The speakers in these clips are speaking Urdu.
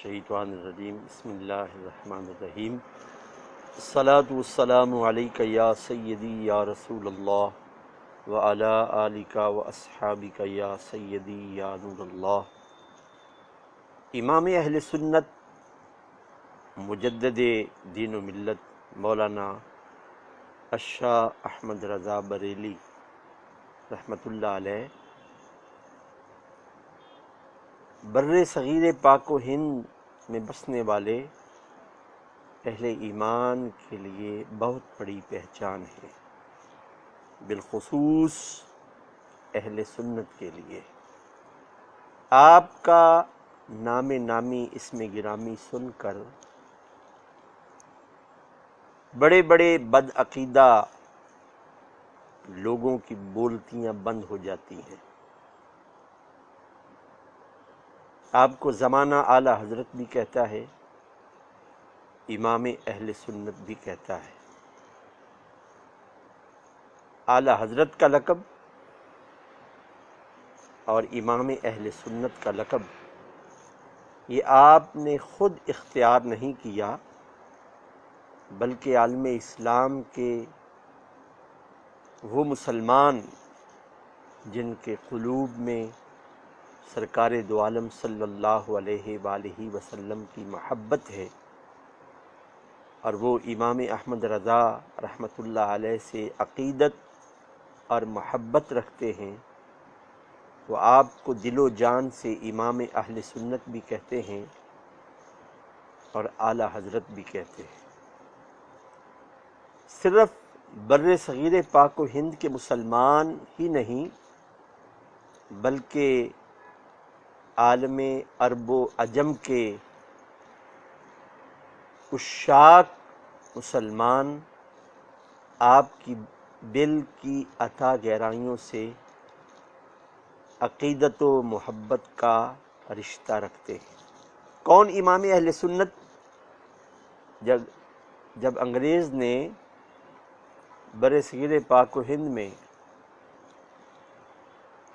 الشیطان الرجیم بسم اللہ الرحمن الرحیم الصلاۃ والسلام علیک یا سیدی یا رسول اللہ وعلی آلک واصحابک یا سیدی یا نور اللہ۔ امام اہل سنت مجدد دین و ملت مولانا الشاہ احمد رضا بریلی رحمۃ اللہ علیہ بر صغیر پاک و ہند میں بسنے والے اہل ایمان کے لیے بہت بڑی پہچان ہے، بالخصوص اہل سنت کے لیے۔ آپ کا نام نامی اسم گرامی سن کر بڑے بڑے بدعقیدہ لوگوں کی بولتیاں بند ہو جاتی ہیں۔ آپ کو زمانہ اعلی حضرت بھی کہتا ہے، امام اہل سنت بھی کہتا ہے۔ اعلی حضرت کا لقب اور امام اہل سنت کا لقب یہ آپ نے خود اختیار نہیں کیا، بلکہ عالم اسلام کے وہ مسلمان جن کے قلوب میں سرکار دو عالم صلی اللہ علیہ وآلہ وسلم کی محبت ہے، اور وہ امام احمد رضا رحمۃ اللہ علیہ سے عقیدت اور محبت رکھتے ہیں، وہ آپ کو دل و جان سے امام اہل سنت بھی کہتے ہیں اور اعلی حضرت بھی کہتے ہیں۔ صرف بر صغیر پاک و ہند کے مسلمان ہی نہیں، بلکہ عالم عرب و عجم کے عشاق مسلمان آپ کی دل کی عطا گہرائیوں سے عقیدت و محبت کا رشتہ رکھتے ہیں۔ کون امام اہل سنت؟ جب انگریز نے بر صغیر پاک و ہند میں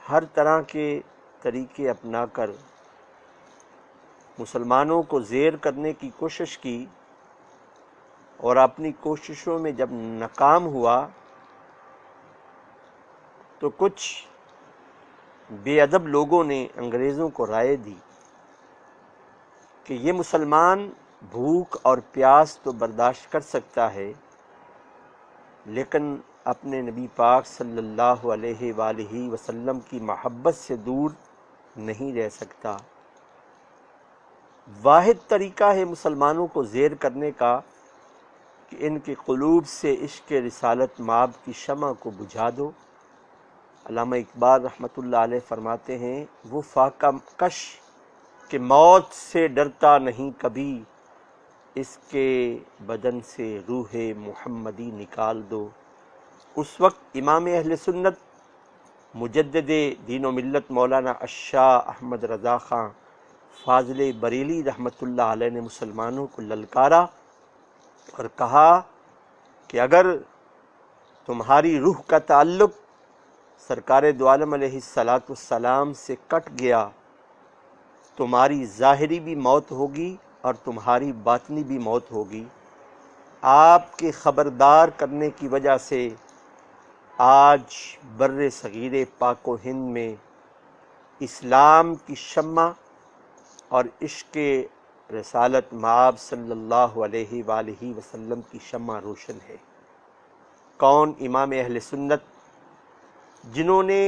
ہر طرح کے طریقے اپنا کر مسلمانوں کو زیر کرنے کی کوشش کی اور اپنی کوششوں میں جب ناکام ہوا تو کچھ بے ادب لوگوں نے انگریزوں کو رائے دی کہ یہ مسلمان بھوک اور پیاس تو برداشت کر سکتا ہے، لیکن اپنے نبی پاک صلی اللہ علیہ وآلہ وسلم کی محبت سے دور نہیں رہ سکتا۔ واحد طریقہ ہے مسلمانوں کو زیر کرنے کا کہ ان کے قلوب سے عشق رسالت مآب کی شمع کو بجھا دو۔ علامہ اقبال رحمۃ اللہ علیہ فرماتے ہیں، وہ فاقہ کش کہ موت سے ڈرتا نہیں کبھی، اس کے بدن سے روح محمدی نکال دو۔ اس وقت امام اہل سنت مجدد دین و ملت مولانا الشاہ احمد رضا خان فاضل بریلی رحمۃ اللہ علیہ نے مسلمانوں کو للکارا اور کہا کہ اگر تمہاری روح کا تعلق سرکار دو عالم علیہ السلام سے کٹ گیا، تمہاری ظاہری بھی موت ہوگی اور تمہاری باطنی بھی موت ہوگی۔ آپ کے خبردار کرنے کی وجہ سے آج بر صغیر پاک و ہند میں اسلام کی شمع اور عشق رسالت مآب صلی اللہ علیہ وآلہ وسلم کی شمع روشن ہے۔ کون امام اہل سنت؟ جنہوں نے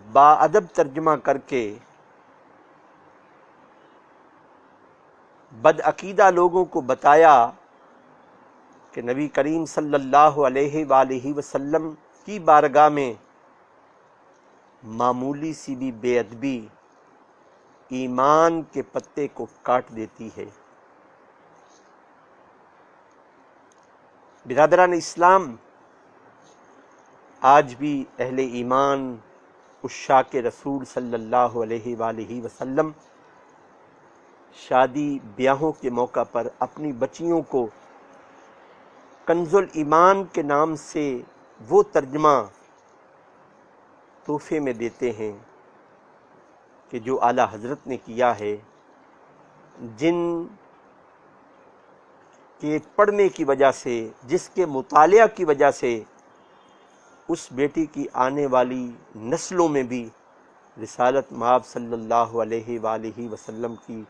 باادب ترجمہ کر کے بدعقیدہ لوگوں کو بتایا کہ نبی کریم صلی اللہ علیہ وآلہ وسلم کی بارگاہ میں معمولی سی بھی بے ادبی ایمان کے پتے کو کاٹ دیتی ہے۔ برادران اسلام، آج بھی اہل ایمان عشاق رسول صلی اللہ علیہ وآلہ وسلم شادی بیاہوں کے موقع پر اپنی بچیوں کو کنز الایمان کے نام سے وہ ترجمہ تحفے میں دیتے ہیں کہ جو اعلیٰ حضرت نے کیا ہے جن کے پڑھنے کی وجہ سے، جس کے مطالعہ کی وجہ سے اس بیٹی کی آنے والی نسلوں میں بھی رسالت مآب صلی اللہ علیہ وآلہ وسلم کی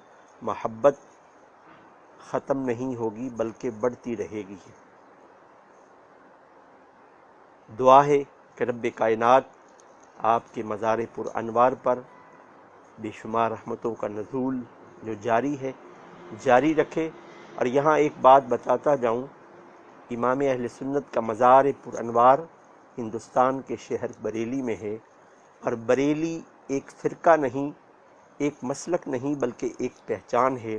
محبت ختم نہیں ہوگی بلکہ بڑھتی رہے گی۔ دعا ہے کہ رب کائنات آپ کے مزار پر انوار پر بے شمار رحمتوں کا نزول جو جاری ہے جاری رکھے۔ اور یہاں ایک بات بتاتا جاؤں، امام اہل سنت کا مزار پر انوار ہندوستان کے شہر بریلی میں ہے، اور بریلی ایک فرقہ نہیں، ایک مسلک نہیں، بلکہ ایک پہچان ہے۔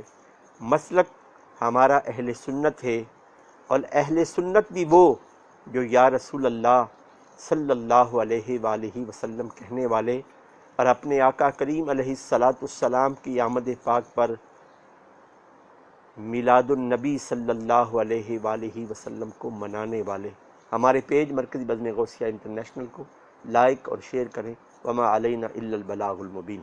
مسلک ہمارا اہل سنت ہے، اور اہل سنت بھی وہ جو یا رسول اللہ صلی اللہ علیہ وآلہ وسلم کہنے والے، اور اپنے آقا کریم علیہ السلام کی آمد پاک پر میلاد النبی صلی اللہ علیہ وآلہ وسلم کو منانے والے۔ ہمارے پیج مرکزی بزم غوثیہ انٹرنیشنل کو لائک اور شیئر کریں۔ وما علینا الا البلاغ المبین۔